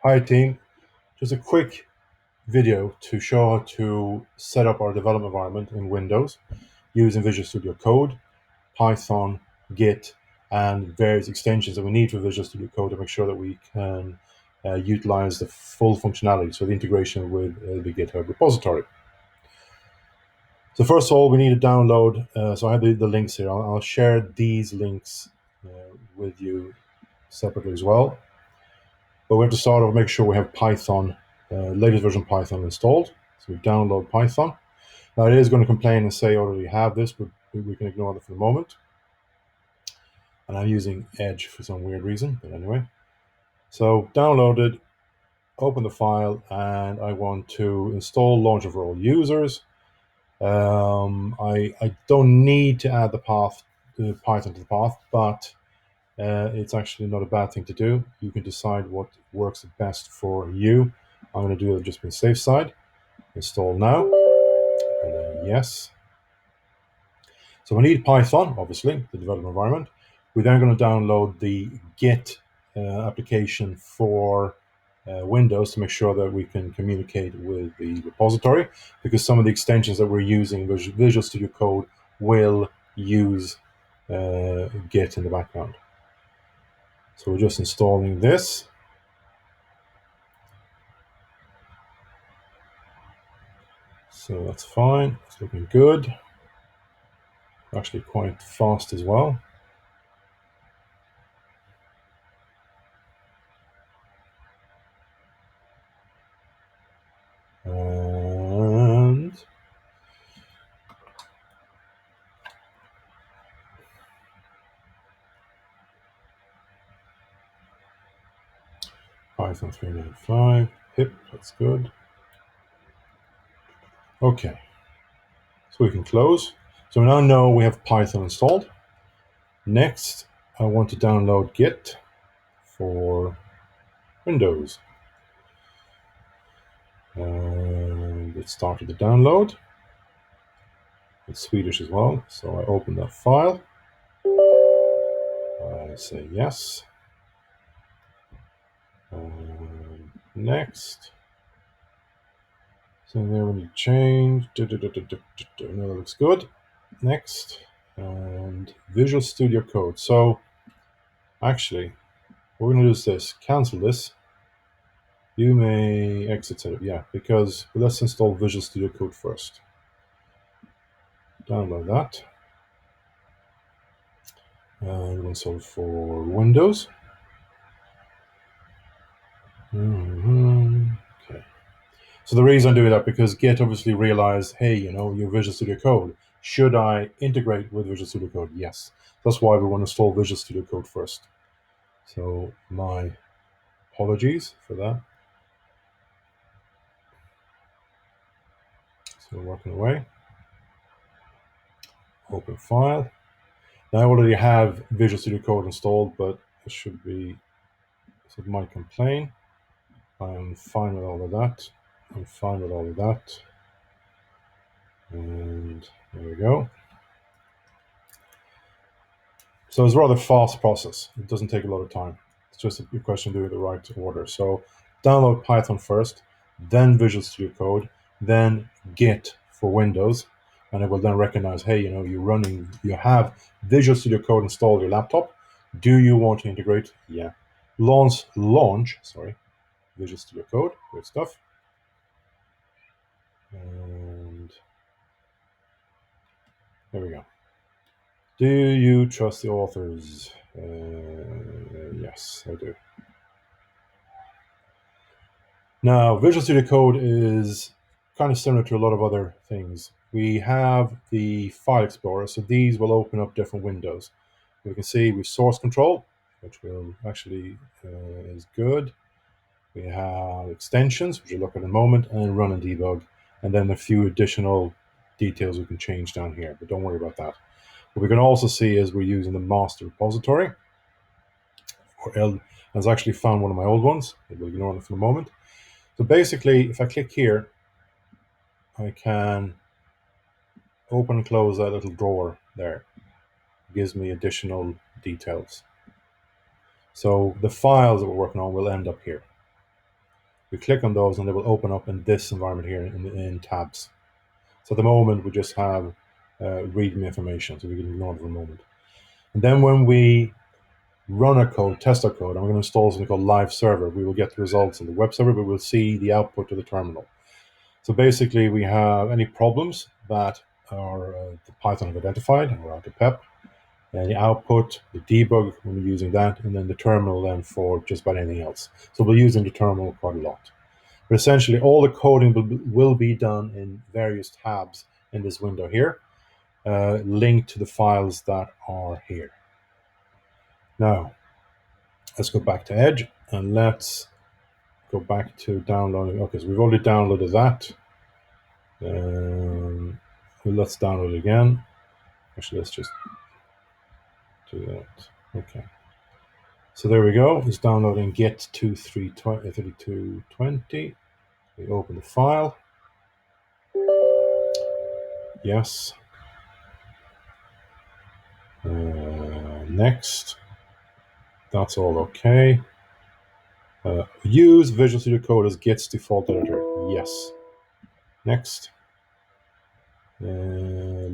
Hi team, just a quick video to show how to set up our development environment in Windows using Visual Studio Code, Python, Git, and various extensions that we need for Visual Studio Code to make sure that we can utilize the full functionality, so the integration with the GitHub repository. So first of all, we need to download, so I have the links here. I'll share these links with you separately as well. But we have to start off, make sure we have Python, latest version of Python installed. So we download Python. Now it is going to complain and say already have this, but we can ignore that for the moment. And I'm using Edge for some weird reason, but anyway. So downloaded, open the file, and I want to install Launcher for all users. I don't need to add the path, the Python to the path, but it's actually not a bad thing to do. You can decide what works best for you. I'm going to do it just on the safe side. Install now, and then yes. So we need Python, obviously, the development environment. We're then going to download the Git application for Windows to make sure that we can communicate with the repository, because some of the extensions that we're using, Visual Studio Code, will use Git in the background. So we're just installing this. So that's fine. It's looking good. Actually quite fast as well. And Python 395 pip, that's good. Okay, so we can close. So we now know we have Python installed. Next, I want to download Git for Windows. And it started the download. It's Swedish as well, so I open that file. I say yes. Next. So there we need to change. No, that looks good. Next. And Visual Studio Code. So actually, what we're going to do is this. Cancel this. You may exit setup. Yeah, because let's install Visual Studio Code first. Download that. And we'll install it for Windows. Okay. So the reason I'm doing that, because Git obviously realized, hey, your Visual Studio Code. Should I integrate with Visual Studio Code? Yes. That's why we want to install Visual Studio Code first. So my apologies for that. So we're working away. Open file. Now I already have Visual Studio Code installed, but it should be, so it might complain. I'm fine with all of that. I'm fine with all of that. And there we go. So it's a rather fast process. It doesn't take a lot of time. It's just a question of doing the right order. So download Python first, then Visual Studio Code, then Git for Windows, and it will then recognize, hey, you have Visual Studio Code installed on your laptop. Do you want to integrate? Yeah. Launch Visual Studio Code. Good stuff. And there we go. Do you trust the authors? Yes, I do. Now, Visual Studio Code is kind of similar to a lot of other things. We have the File Explorer, so these will open up different windows. We can see with source control, which will actually is good. We have extensions, which we'll look at in a moment, and run and debug, and then a few additional details we can change down here, but don't worry about that. What we can also see is we're using the master repository, or L, has actually found one of my old ones. We'll ignore it for a moment. So basically, if I click here, I can open and close that little drawer there. It gives me additional details. So the files that we're working on will end up here. We click on those and they will open up in this environment here in tabs. So at the moment we just have readme information, so we can ignore it for a moment. And then when we run our code, test our code, and we're going to install something called live server, we will get the results in the web server, but we'll see the output to the terminal. So basically we have any problems that are the Python have identified or out of PEP, and the output, the debug when we're using that, and then the terminal then for just about anything else. So we're using the terminal quite a lot. But essentially all the coding will be done in various tabs in this window here, linked to the files that are here. Now, let's go back to Edge and let's go back to downloading. Okay, so we've already downloaded that. Let's download it again. Actually, let's just do that. Okay. So there we go. It's downloading Git 3220. We open the file. Yes. Next. That's all okay. Use Visual Studio Code as Git's default editor. Yes. Next. Let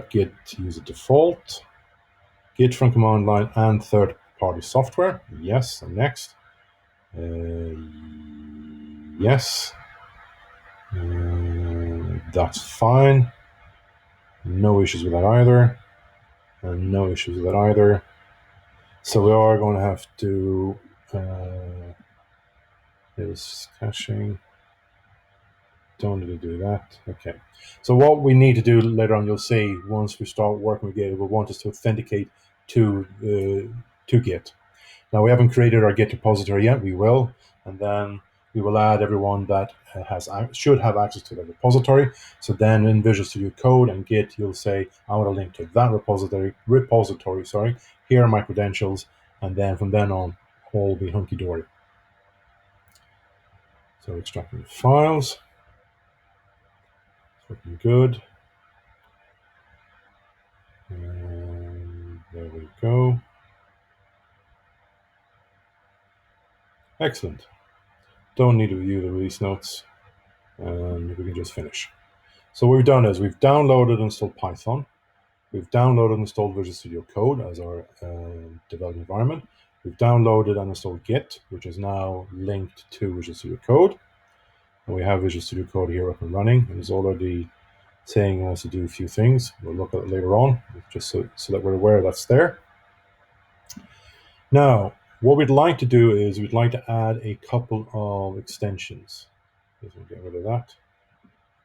Git use a default. Git from command line and third-party software. Yes. And next. Yes. That's fine. No issues with that either. And no issues with that either. So we are going to have to there's caching. Don't need to do that. Okay. So what we need to do later on, you'll see once we start working with Git, we'll want us to authenticate to Git. Now we haven't created our Git repository yet. We will, and then we will add everyone that should have access to the repository. So then in Visual Studio Code and Git, you'll say, I want to link to that repository. Here are my credentials, and then from then on, all will be hunky dory. So extracting the files. It's looking good. And there we go. Excellent. Don't need to view the release notes, and we can just finish. So what we've done is we've downloaded and installed Python. We've downloaded and installed Visual Studio Code as our development environment. We've downloaded and installed Git, which is now linked to Visual Studio Code. And we have Visual Studio Code here up and running. It is already saying it wants to do a few things. We'll look at it later on, just so that we're aware that's there. Now, what we'd like to do is we'd like to add a couple of extensions. Let's get rid of that.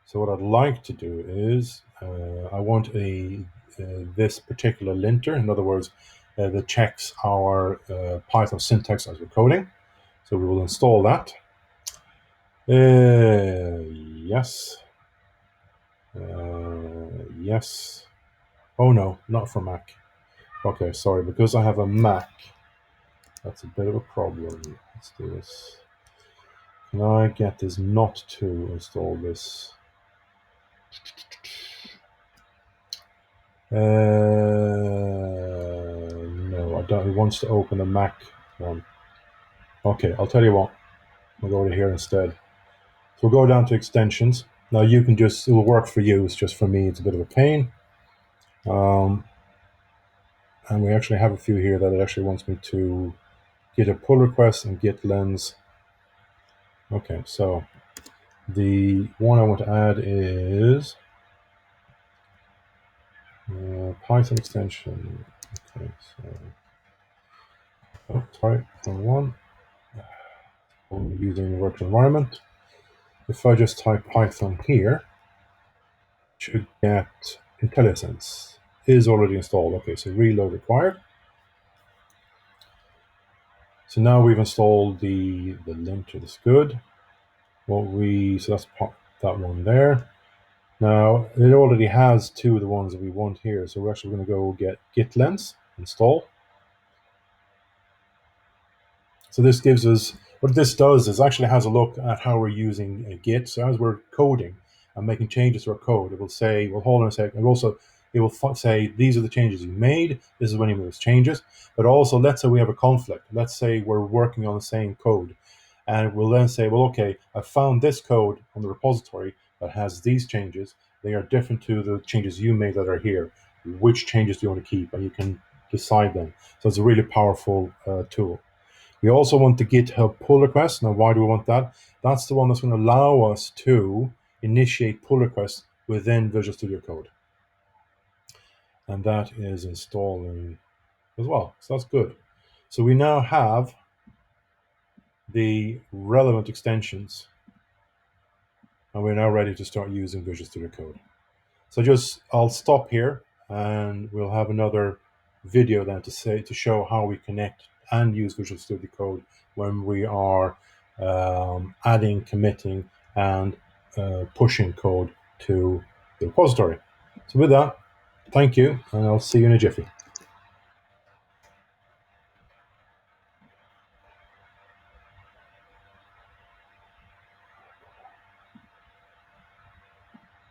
So what I'd like to do is I want this particular linter, in other words, that checks our Python syntax as we're coding. So we will install that. Yes. Yes. Oh no, not for Mac. Okay, sorry, because I have a Mac, that's a bit of a problem. Let's do this. Can I get this not to install this? No, I don't. It wants to open the Mac one. Okay, I'll tell you what. We'll go to here instead. So we'll go down to extensions. Now you can just, it will work for you. It's just for me, it's a bit of a pain. And we actually have a few here that it actually wants me to get a pull request and git lens. Okay, so the one I want to add is Python extension. Okay, so sorry, wrong one. I'm using the virtual environment. If I just type Python here, it should get IntelliSense is already installed. Okay, so reload required. So now we've installed the linter. That's good. So that's that one there. Now it already has two of the ones that we want here. So we're actually going to go get git lens install. So this gives us, what this does is actually has a look at how we're using Git. So as we're coding and making changes to our code, it will say, well, hold on a second. It will say, these are the changes you made. This is when you made those changes. But also, let's say we have a conflict. Let's say we're working on the same code And it will then say, well, okay, I found this code on the repository that has these changes. They are different to the changes you made that are here. Which changes do you want to keep? And you can decide them. So it's a really powerful tool. We also want the GitHub pull request. Now, why do we want that? That's the one that's going to allow us to initiate pull requests within Visual Studio Code. And that is installing as well. So that's good. So we now have the relevant extensions, and we're now ready to start using Visual Studio Code. So I'll stop here, and we'll have another video then to show how we connect and use Visual Studio Code when we are adding, committing, and pushing code to the repository. So with that, thank you, and I'll see you in a jiffy.